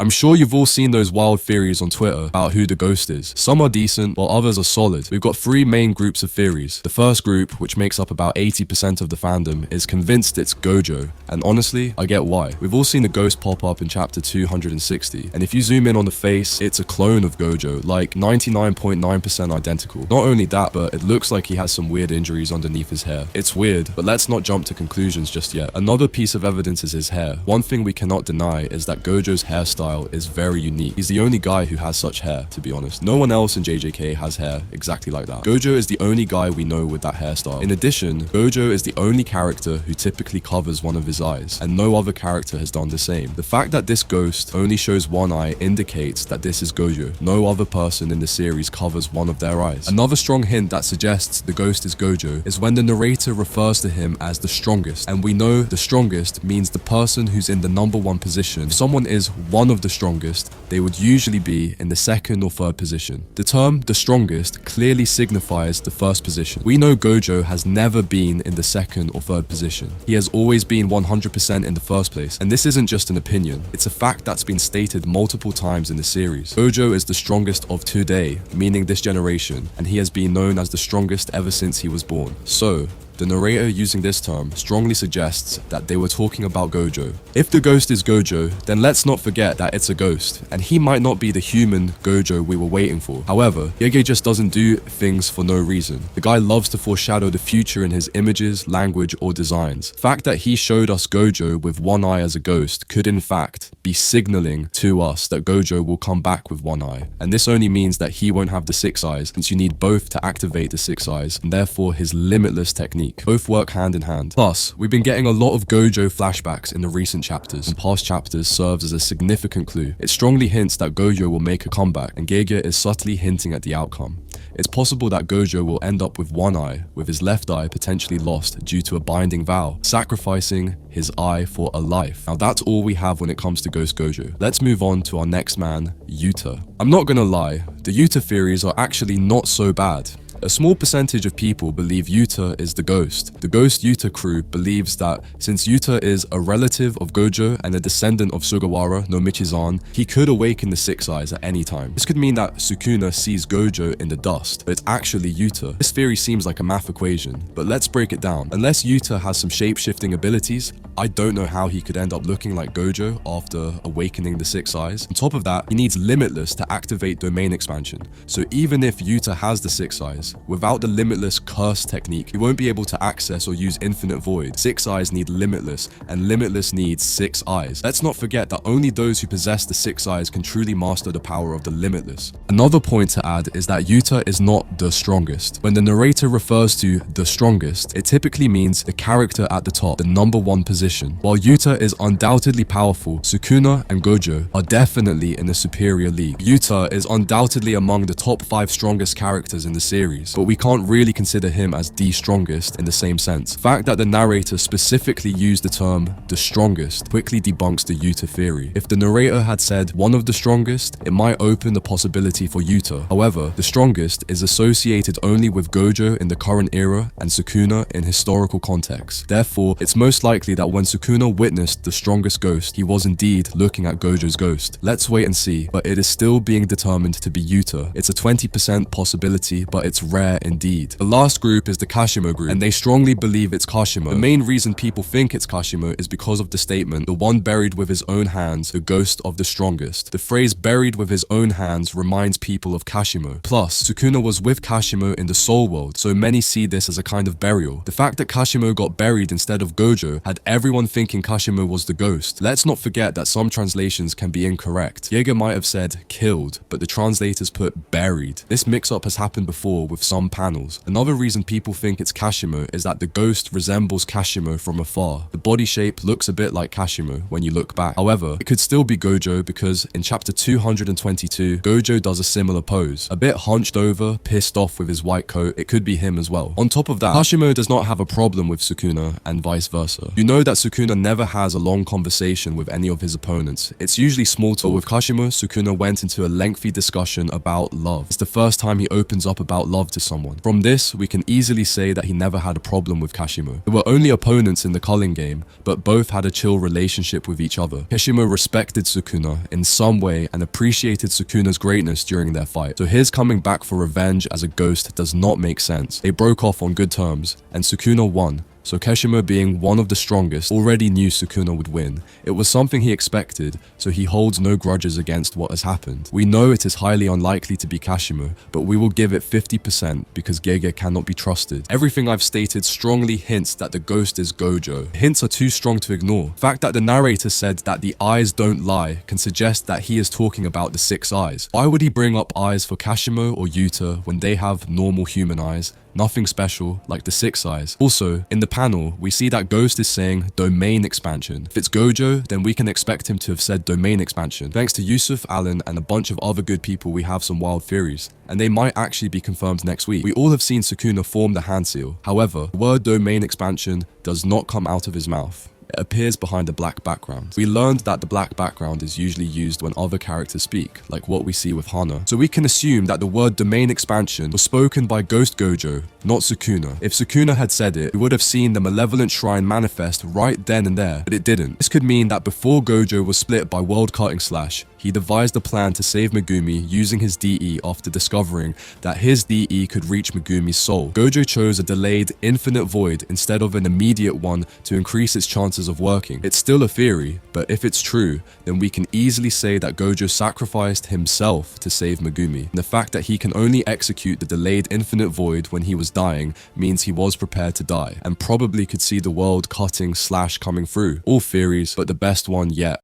I'm sure you've all seen those wild theories on Twitter about who the ghost is. Some are decent, while others are solid. We've got three main groups of theories. The first group, which makes up about 80% of the fandom, is convinced it's Gojo. And honestly, I get why. We've all seen the ghost pop up in chapter 260. And if you zoom in on the face, it's a clone of Gojo, like 99.9% identical. Not only that, but it looks like he has some weird injuries underneath his hair. It's weird, but let's not jump to conclusions just yet. Another piece of evidence is his hair. One thing we cannot deny is that Gojo's hairstyle is very unique. He's the only guy who has such hair, to be honest. No one else in JJK has hair exactly like that. Gojo is the only guy we know with that hairstyle. In addition, Gojo is the only character who typically covers one of his eyes, and no other character has done the same. The fact that this ghost only shows one eye indicates that this is Gojo. No other person in the series covers one of their eyes. Another strong hint that suggests the ghost is Gojo is when the narrator refers to him as the strongest, and we know the strongest means the person who's in the #1 position. If someone is one of the strongest, they would usually be in the second or third position. The term the strongest clearly signifies the first position. We know Gojo has never been in the second or third position. He has always been 100% in the first place, and this isn't just an opinion, it's a fact that's been stated multiple times in the series. Gojo is the strongest of today, meaning this generation, and he has been known as the strongest ever since he was born. So, the narrator using this term strongly suggests that they were talking about Gojo. If the ghost is Gojo, then let's not forget that it's a ghost, and he might not be the human Gojo we were waiting for. However, Yege just doesn't do things for no reason. The guy loves to foreshadow the future in his images, language, or designs. The fact that he showed us Gojo with one eye as a ghost could in fact be signaling to us that Gojo will come back with one eye, and this only means that he won't have the 6 eyes, since you need both to activate the 6 eyes, and therefore his limitless technique. Both work hand in hand. Plus, we've been getting a lot of Gojo flashbacks in the recent chapters, and past chapters serves as a significant clue. It strongly hints that Gojo will make a comeback, and Gege is subtly hinting at the outcome. It's possible that Gojo will end up with one eye, with his left eye potentially lost due to a binding vow, sacrificing his eye for a life. Now that's all we have when it comes to Ghost Gojo. Let's move on to our next man, Yuta. I'm not gonna lie, the Yuta theories are actually not so bad. A small percentage of people believe Yuta is the ghost. The Ghost Yuta crew believes that since Yuta is a relative of Gojo and a descendant of Sugawara no Michizan, he could awaken the 6 eyes at any time. This could mean that Sukuna sees Gojo in the dust, but it's actually Yuta. This theory seems like a math equation, but let's break it down. Unless Yuta has some shape-shifting abilities, I don't know how he could end up looking like Gojo after awakening the 6 eyes. On top of that, he needs Limitless to activate domain expansion. So even if Yuta has the 6 eyes, without the Limitless curse technique, he won't be able to access or use Infinite Void. 6 eyes need Limitless, and Limitless needs 6 eyes. Let's not forget that only those who possess the 6 eyes can truly master the power of the Limitless. Another point to add is that Yuta is not the strongest. When the narrator refers to the strongest, it typically means the character at the top, the #1 position. While Yuta is undoubtedly powerful, Sukuna and Gojo are definitely in a superior league. Yuta is undoubtedly among the top 5 strongest characters in the series, but we can't really consider him as the strongest in the same sense. The fact that the narrator specifically used the term the strongest quickly debunks the Yuta theory. If the narrator had said one of the strongest, it might open the possibility for Yuta. However, the strongest is associated only with Gojo in the current era and Sukuna in historical context. Therefore, it's most likely that when Sukuna witnessed the strongest ghost, he was indeed looking at Gojo's ghost. Let's wait and see, but it is still being determined to be Yuta. It's a 20% possibility, but it's rare indeed. The last group is the Kashimo group, and they strongly believe it's Kashimo. The main reason people think it's Kashimo is because of the statement, the one buried with his own hands, the ghost of the strongest. The phrase buried with his own hands reminds people of Kashimo. Plus, Sukuna was with Kashimo in the soul world, so many see this as a kind of burial. The fact that Kashimo got buried instead of Gojo had everyone thinking Kashimo was the ghost. Let's not forget that some translations can be incorrect. Jaeger might have said killed, but the translators put buried. This mix-up has happened before with some panels. Another reason people think it's Kashimo is that the ghost resembles Kashimo from afar. The body shape looks a bit like Kashimo when you look back. However, it could still be Gojo because in chapter 222, Gojo does a similar pose. A bit hunched over, pissed off with his white coat, it could be him as well. On top of that, Kashimo does not have a problem with Sukuna and vice versa. You know that Sukuna never has a long conversation with any of his opponents. It's usually small talk. But with Kashimo, Sukuna went into a lengthy discussion about love. It's the first time he opens up about love love to someone. From this, we can easily say that he never had a problem with Kashimo. They were only opponents in the culling game, but both had a chill relationship with each other. Kashimo respected Sukuna in some way and appreciated Sukuna's greatness during their fight, so his coming back for revenge as a ghost does not make sense. They broke off on good terms, and Sukuna won. So Kashimo, being one of the strongest, already knew Sukuna would win. It was something he expected, so he holds no grudges against what has happened. We know it is highly unlikely to be Kashimo, but we will give it 50% because Gege cannot be trusted. Everything I've stated strongly hints that the ghost is Gojo. Hints are too strong to ignore. The fact that the narrator said that the eyes don't lie can suggest that he is talking about the 6 eyes. Why would he bring up eyes for Kashimo or Yuta when they have normal human eyes? Nothing special like the 6 eyes. Also, in the panel, we see that Ghost is saying domain expansion. If it's Gojo, then we can expect him to have said domain expansion. Thanks to Yusuf, Alan, and a bunch of other good people, we have some wild theories, and they might actually be confirmed next week. We all have seen Sukuna form the hand seal. However, the word domain expansion does not come out of his mouth. It appears behind a black background. We learned that the black background is usually used when other characters speak, like what we see with Hana. So we can assume that the word domain expansion was spoken by Ghost Gojo, not Sukuna. If Sukuna had said it, we would have seen the malevolent shrine manifest right then and there, but it didn't. This could mean that before Gojo was split by World Cutting Slash, he devised a plan to save Megumi using his DE after discovering that his DE could reach Megumi's soul. Gojo chose a delayed infinite void instead of an immediate one to increase its chances of working. It's still a theory, but if it's true, then we can easily say that Gojo sacrificed himself to save Megumi. And the fact that he can only execute the delayed infinite void when he was dying means he was prepared to die, and probably could see the World Cutting Slash coming through. All theories, but the best one yet.